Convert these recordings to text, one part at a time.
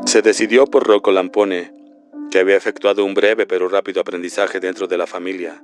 Se decidió por Rocco Lampone, que había efectuado un breve pero rápido aprendizaje dentro de la familia.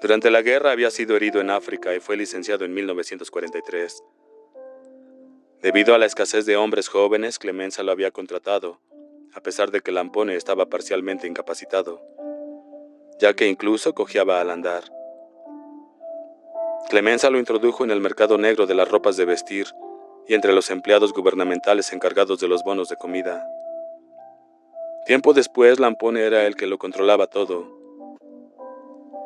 Durante la guerra había sido herido en África y fue licenciado en 1943. Debido a la escasez de hombres jóvenes, Clemenza lo había contratado, a pesar de que Lampone estaba parcialmente incapacitado, ya que incluso cojeaba al andar. Clemenza lo introdujo en el mercado negro de las ropas de vestir y entre los empleados gubernamentales encargados de los bonos de comida. Tiempo después, Lampone era el que lo controlaba todo.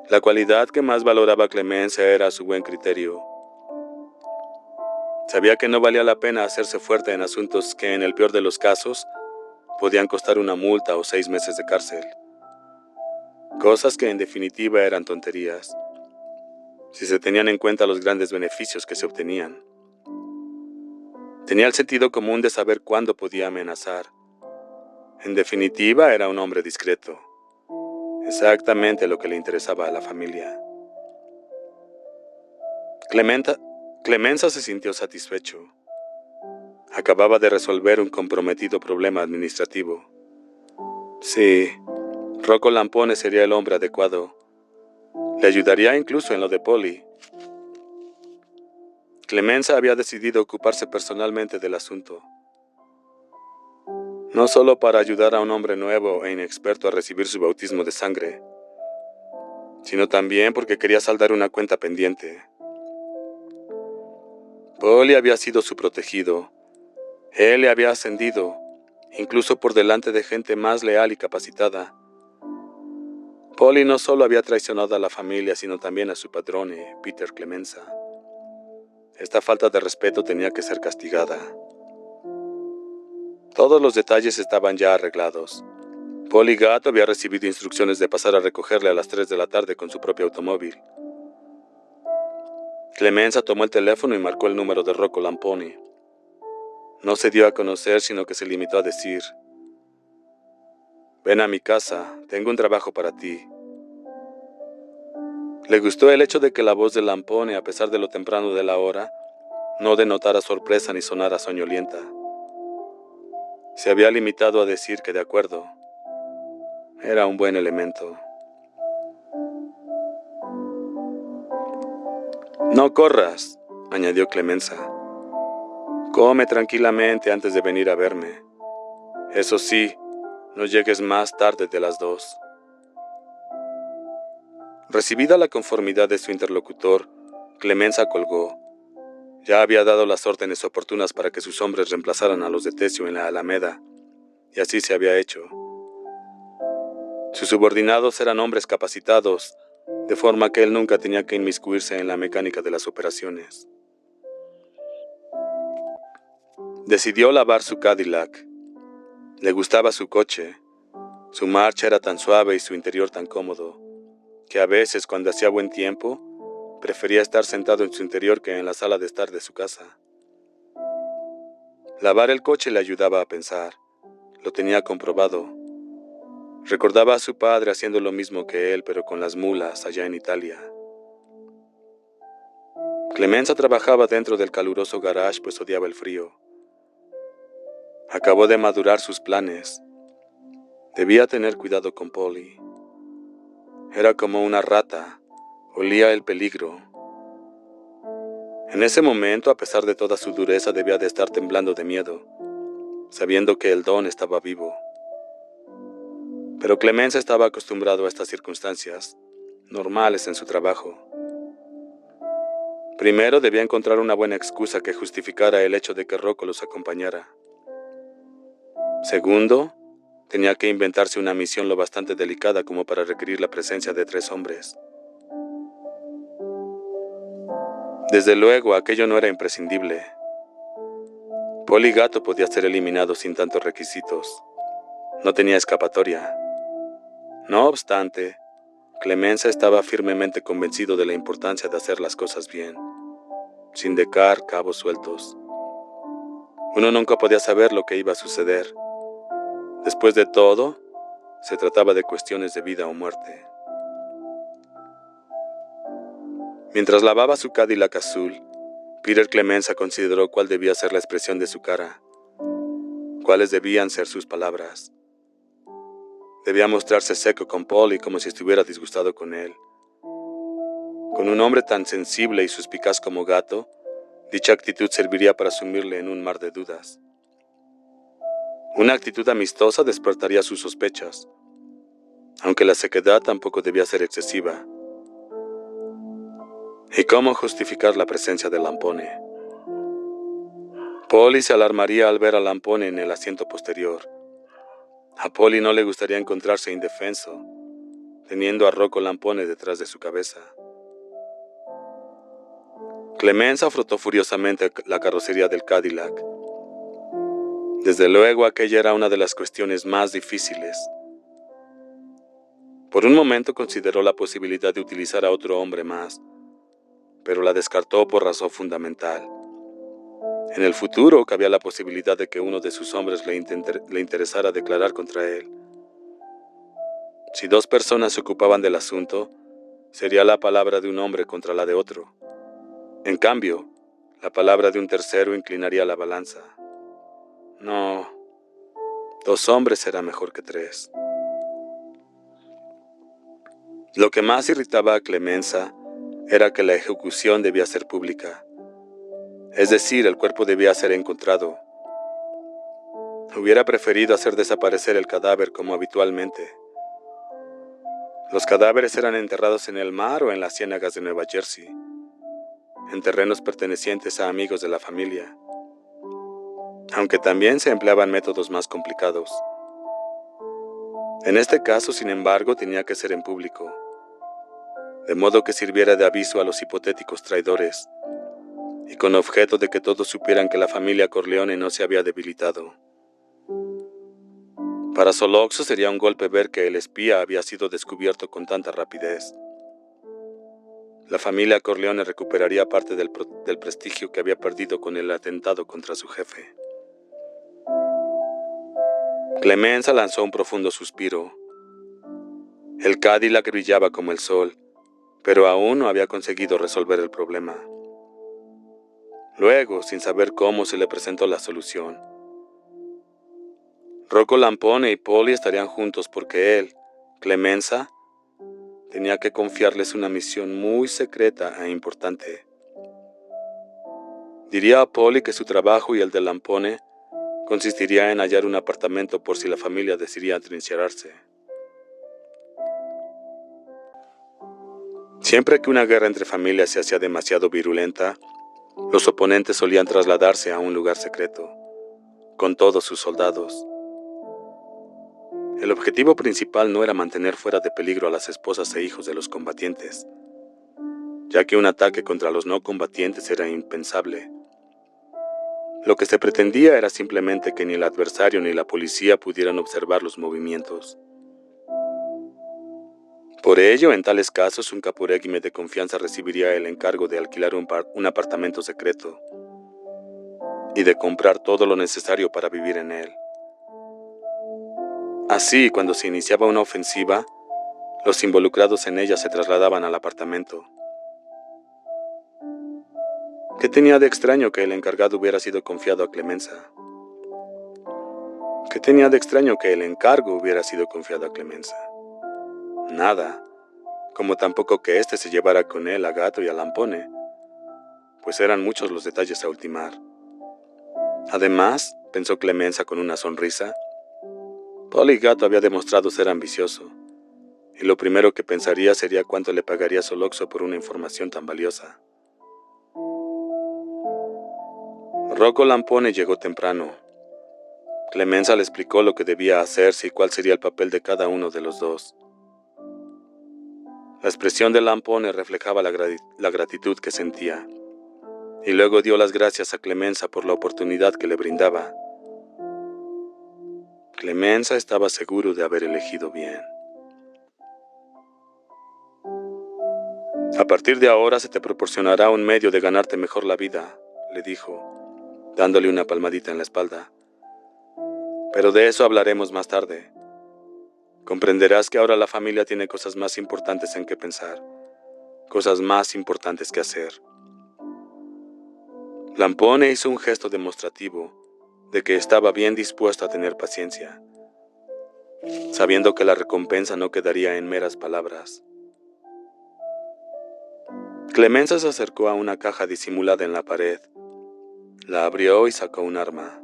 La cualidad que más valoraba Clemenza era su buen criterio. Sabía que no valía la pena hacerse fuerte en asuntos que, en el peor de los casos, podían costar una multa o 6 meses de cárcel. Cosas que en definitiva eran tonterías, si se tenían en cuenta los grandes beneficios que se obtenían. Tenía el sentido común de saber cuándo podía amenazar. En definitiva, era un hombre discreto. Exactamente lo que le interesaba a la familia. Clemenza se sintió satisfecho. Acababa de resolver un comprometido problema administrativo. Sí, Rocco Lampone sería el hombre adecuado. Le ayudaría incluso en lo de Polly. Clemenza había decidido ocuparse personalmente del asunto. No solo para ayudar a un hombre nuevo e inexperto a recibir su bautismo de sangre, sino también porque quería saldar una cuenta pendiente. Polly había sido su protegido. Él le había ascendido, incluso por delante de gente más leal y capacitada. Polly no solo había traicionado a la familia, sino también a su padrone, Peter Clemenza. Esta falta de respeto tenía que ser castigada. Todos los detalles estaban ya arreglados. Polly Gatto había recibido instrucciones de pasar a recogerle a las 3 de la tarde con su propio automóvil. Clemenza tomó el teléfono y marcó el número de Rocco Lampone. No se dio a conocer, sino que se limitó a decir: «Ven a mi casa, tengo un trabajo para ti». Le gustó el hecho de que la voz de Lampone, a pesar de lo temprano de la hora, no denotara sorpresa ni sonara soñolienta. Se había limitado a decir que de acuerdo. Era un buen elemento. «No corras», añadió Clemenza. «Come tranquilamente antes de venir a verme. Eso sí, no llegues más tarde de las 2». Recibida la conformidad de su interlocutor, Clemenza colgó. Ya había dado las órdenes oportunas para que sus hombres reemplazaran a los de Tessio en la Alameda, y así se había hecho. Sus subordinados eran hombres capacitados, de forma que él nunca tenía que inmiscuirse en la mecánica de las operaciones. Decidió lavar su Cadillac. Le gustaba su coche. Su marcha era tan suave y su interior tan cómodo, que a veces, cuando hacía buen tiempo, prefería estar sentado en su interior que en la sala de estar de su casa. Lavar el coche le ayudaba a pensar. Lo tenía comprobado. Recordaba a su padre haciendo lo mismo que él, pero con las mulas allá en Italia. Clemenza trabajaba dentro del caluroso garage, pues odiaba el frío. Acabó de madurar sus planes. Debía tener cuidado con Polly. Era como una rata. Olía el peligro. En ese momento, a pesar de toda su dureza, debía de estar temblando de miedo, sabiendo que el don estaba vivo. Pero Clemenza estaba acostumbrado a estas circunstancias, normales en su trabajo. Primero, debía encontrar una buena excusa que justificara el hecho de que Rocco los acompañara. Segundo, tenía que inventarse una misión lo bastante delicada como para requerir la presencia de 3 hombres. Desde luego, aquello no era imprescindible. Polly Gatto podía ser eliminado sin tantos requisitos. No tenía escapatoria. No obstante, Clemenza estaba firmemente convencido de la importancia de hacer las cosas bien, sin dejar cabos sueltos. Uno nunca podía saber lo que iba a suceder. Después de todo, se trataba de cuestiones de vida o muerte. Mientras lavaba su Cadillac azul, Peter Clemenza consideró cuál debía ser la expresión de su cara, cuáles debían ser sus palabras. Debía mostrarse seco con Polly como si estuviera disgustado con él. Con un hombre tan sensible y suspicaz como Gato, dicha actitud serviría para sumirle en un mar de dudas. Una actitud amistosa despertaría sus sospechas, aunque la sequedad tampoco debía ser excesiva. ¿Y cómo justificar la presencia de Lampone? Polly se alarmaría al ver a Lampone en el asiento posterior. A Polly no le gustaría encontrarse indefenso, teniendo a Rocco Lampone detrás de su cabeza. Clemenza frotó furiosamente la carrocería del Cadillac. Desde luego, aquella era una de las cuestiones más difíciles. Por un momento consideró la posibilidad de utilizar a otro hombre más, pero la descartó por razón fundamental. En el futuro cabía la posibilidad de que uno de sus hombres le interesara declarar contra él. Si dos personas se ocupaban del asunto, sería la palabra de un hombre contra la de otro. En cambio, la palabra de un tercero inclinaría la balanza. No, 2 hombres era mejor que 3. Lo que más irritaba a Clemenza era que la ejecución debía ser pública. Es decir, el cuerpo debía ser encontrado. Hubiera preferido hacer desaparecer el cadáver como habitualmente. Los cadáveres eran enterrados en el mar o en las ciénagas de Nueva Jersey, en terrenos pertenecientes a amigos de la familia, aunque también se empleaban métodos más complicados. En este caso, sin embargo, tenía que ser en público, de modo que sirviera de aviso a los hipotéticos traidores, y con objeto de que todos supieran que la familia Corleone no se había debilitado. Para Soloxo sería un golpe ver que el espía había sido descubierto con tanta rapidez. La familia Corleone recuperaría parte del prestigio que había perdido con el atentado contra su jefe. Clemenza lanzó un profundo suspiro. El Cadillac brillaba como el sol, pero aún no había conseguido resolver el problema. Luego, sin saber cómo, se le presentó la solución. Rocco Lampone y Polly estarían juntos porque él, Clemenza, tenía que confiarles una misión muy secreta e importante. Diría a Polly que su trabajo y el de Lampone consistiría en hallar un apartamento por si la familia decidía atrincherarse. Siempre que una guerra entre familias se hacía demasiado virulenta, los oponentes solían trasladarse a un lugar secreto, con todos sus soldados. El objetivo principal no era mantener fuera de peligro a las esposas e hijos de los combatientes, ya que un ataque contra los no combatientes era impensable. Lo que se pretendía era simplemente que ni el adversario ni la policía pudieran observar los movimientos. Por ello, en tales casos, un caporegime de confianza recibiría el encargo de alquilar un apartamento secreto y de comprar todo lo necesario para vivir en él. Así, cuando se iniciaba una ofensiva, los involucrados en ella se trasladaban al apartamento. ¿Qué tenía de extraño que el encargado hubiera sido confiado a Clemenza? ¿Qué tenía de extraño que el encargo hubiera sido confiado a Clemenza? Nada, como tampoco que éste se llevara con él a Gato y a Lampone, pues eran muchos los detalles a ultimar. Además, pensó Clemenza con una sonrisa, Polly Gato había demostrado ser ambicioso, y lo primero que pensaría sería cuánto le pagaría Soloxo por una información tan valiosa. Rocco Lampone llegó temprano. Clemenza le explicó lo que debía hacerse y cuál sería el papel de cada uno de los dos. La expresión de Lampone reflejaba la gratitud que sentía, y luego dio las gracias a Clemenza por la oportunidad que le brindaba. Clemenza estaba seguro de haber elegido bien. A partir de ahora se te proporcionará un medio de ganarte mejor la vida, le dijo, dándole una palmadita en la espalda. Pero de eso hablaremos más tarde. Comprenderás que ahora la familia tiene cosas más importantes en que pensar, cosas más importantes que hacer. Lampone hizo un gesto demostrativo, de que estaba bien dispuesto a tener paciencia, sabiendo que la recompensa no quedaría en meras palabras. Clemenza se acercó a una caja disimulada en la pared, la abrió y sacó un arma.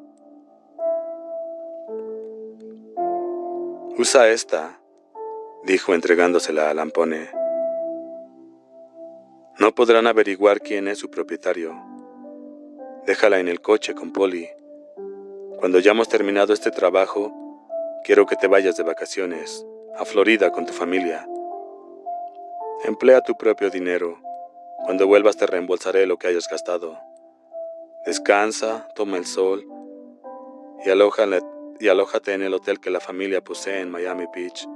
«Usa esta», dijo entregándosela a Lampone. «No podrán averiguar quién es su propietario. Déjala en el coche con Polly. Cuando hayamos terminado este trabajo, quiero que te vayas de vacaciones, a Florida con tu familia. Emplea tu propio dinero. Cuando vuelvas te reembolsaré lo que hayas gastado. Descansa, toma el sol y alójate en el hotel que la familia posee en Miami Beach.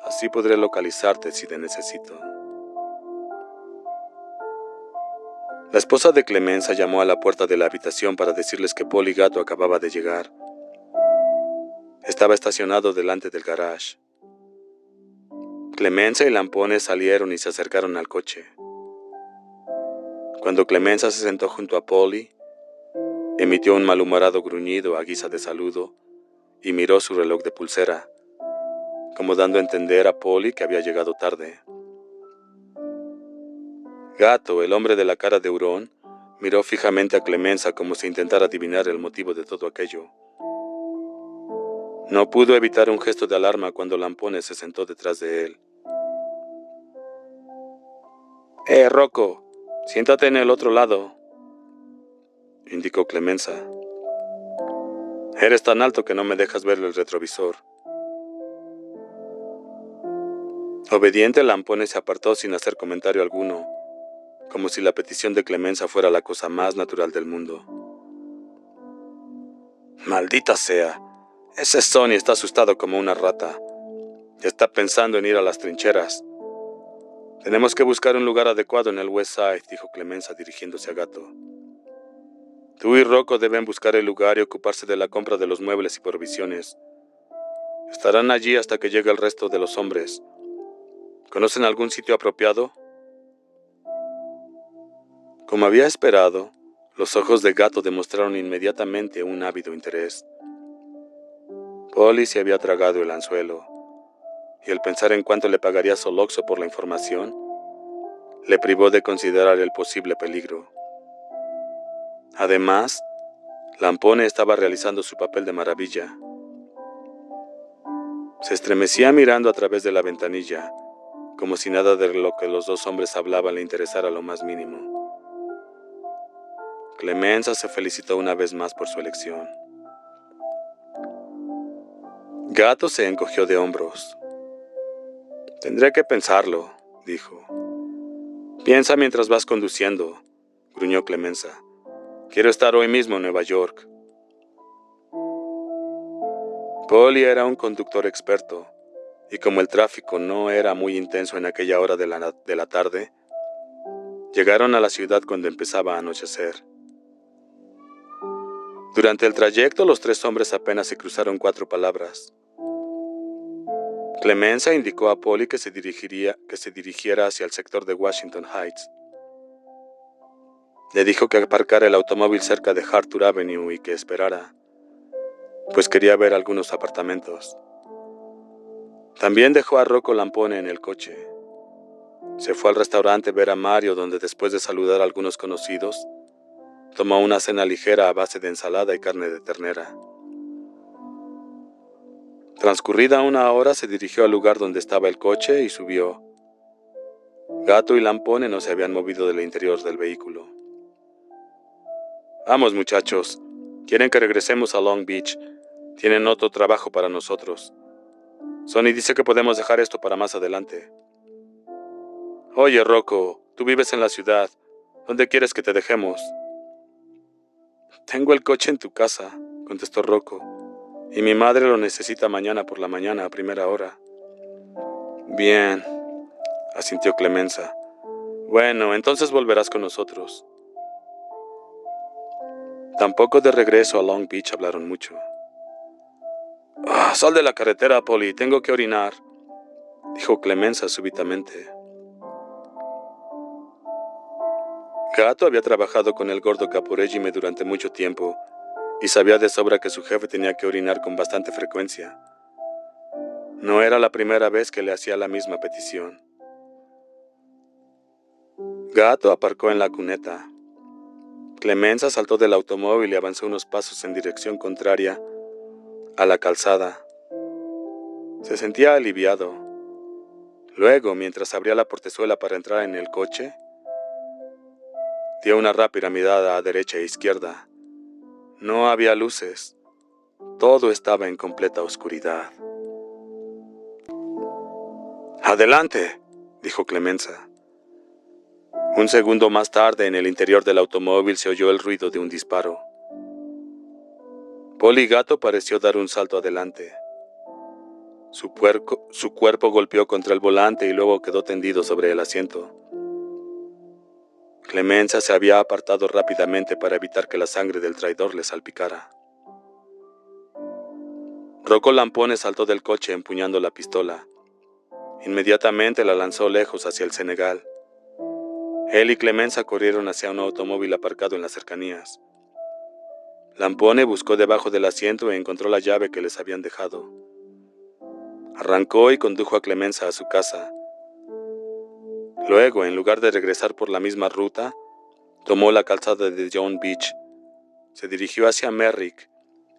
Así podré localizarte si te necesito». La esposa de Clemenza llamó a la puerta de la habitación para decirles que Polly Gatto acababa de llegar. Estaba estacionado delante del garage. Clemenza y Lampone salieron y se acercaron al coche. Cuando Clemenza se sentó junto a Polly, emitió un malhumorado gruñido a guisa de saludo y miró su reloj de pulsera, como dando a entender a Polly que había llegado tarde. Gatto, el hombre de la cara de hurón, miró fijamente a Clemenza como si intentara adivinar el motivo de todo aquello. No pudo evitar un gesto de alarma cuando Lampone se sentó detrás de él. Rocco, siéntate en el otro lado», indicó Clemenza. «Eres tan alto que no me dejas ver el retrovisor». Obediente, Lampone se apartó sin hacer comentario alguno, como si la petición de Clemenza fuera la cosa más natural del mundo. «Maldita sea, ese Sonny está asustado como una rata. Ya está pensando en ir a las trincheras. Tenemos que buscar un lugar adecuado en el West Side», dijo Clemenza dirigiéndose a Gatto. «Tú y Rocco deben buscar el lugar y ocuparse de la compra de los muebles y provisiones. Estarán allí hasta que llegue el resto de los hombres. ¿Conocen algún sitio apropiado?» Como había esperado, los ojos de Gatto demostraron inmediatamente un ávido interés. Polly se había tragado el anzuelo, y el pensar en cuánto le pagaría Soloxo por la información, le privó de considerar el posible peligro. Además, Lampone estaba realizando su papel de maravilla. Se estremecía mirando a través de la ventanilla, como si nada de lo que los dos hombres hablaban le interesara lo más mínimo. Clemenza se felicitó una vez más por su elección. Gatto se encogió de hombros. «Tendré que pensarlo», dijo. «Piensa mientras vas conduciendo», gruñó Clemenza. «Quiero estar hoy mismo en Nueva York». Polly era un conductor experto, y como el tráfico no era muy intenso en aquella hora de la tarde, llegaron a la ciudad cuando empezaba a anochecer. Durante el trayecto, los tres hombres apenas se cruzaron 4 palabras. Clemenza indicó a Polly que se dirigiera hacia el sector de Washington Heights. Le dijo que aparcara el automóvil cerca de Arthur Avenue y que esperara, pues quería ver algunos apartamentos. También dejó a Rocco Lampone en el coche. Se fue al restaurante Ver a Mario, donde después de saludar a algunos conocidos, tomó una cena ligera a base de ensalada y carne de ternera. Transcurrida 1 hora, se dirigió al lugar donde estaba el coche y subió. Gatto y Lampone no se habían movido del interior del vehículo. «Vamos, muchachos. Quieren que regresemos a Long Beach. Tienen otro trabajo para nosotros. Sonny dice que podemos dejar esto para más adelante». «Oye, Rocco, tú vives en la ciudad. ¿Dónde quieres que te dejemos?» «Tengo el coche en tu casa», contestó Rocco, «y mi madre lo necesita mañana por la mañana a primera hora». «Bien», asintió Clemenza. «Bueno, entonces volverás con nosotros». Tampoco de regreso a Long Beach hablaron mucho. «Sal de la carretera, Polly, tengo que orinar», dijo Clemenza súbitamente. Gatto había trabajado con el gordo Caporegime durante mucho tiempo y sabía de sobra que su jefe tenía que orinar con bastante frecuencia. No era la primera vez que le hacía la misma petición. Gato aparcó en la cuneta. Clemenza saltó del automóvil y avanzó unos pasos en dirección contraria a la calzada. Se sentía aliviado. Luego, mientras abría la portezuela para entrar en el coche, dio una rápida mirada a derecha e izquierda. No había luces. Todo estaba en completa oscuridad. «¡Adelante!», dijo Clemenza. Un segundo más tarde, en el interior del automóvil se oyó el ruido de un disparo. Polly Gato pareció dar un salto adelante. Su cuerpo golpeó contra el volante y luego quedó tendido sobre el asiento. Clemenza se había apartado rápidamente para evitar que la sangre del traidor le salpicara. Rocco Lampone saltó del coche empuñando la pistola. Inmediatamente la lanzó lejos hacia el Senegal. Él y Clemenza corrieron hacia un automóvil aparcado en las cercanías. Lampone buscó debajo del asiento e encontró la llave que les habían dejado. Arrancó y condujo a Clemenza a su casa. Luego, en lugar de regresar por la misma ruta, tomó la calzada de John Beach, se dirigió hacia Merrick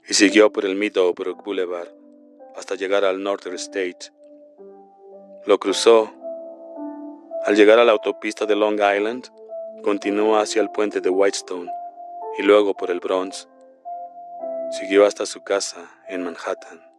y siguió por el Meadowbrook Boulevard hasta llegar al Northern State. Lo cruzó. Al llegar a la autopista de Long Island, continuó hacia el puente de Whitestone y luego por el Bronx. Siguió hasta su casa en Manhattan.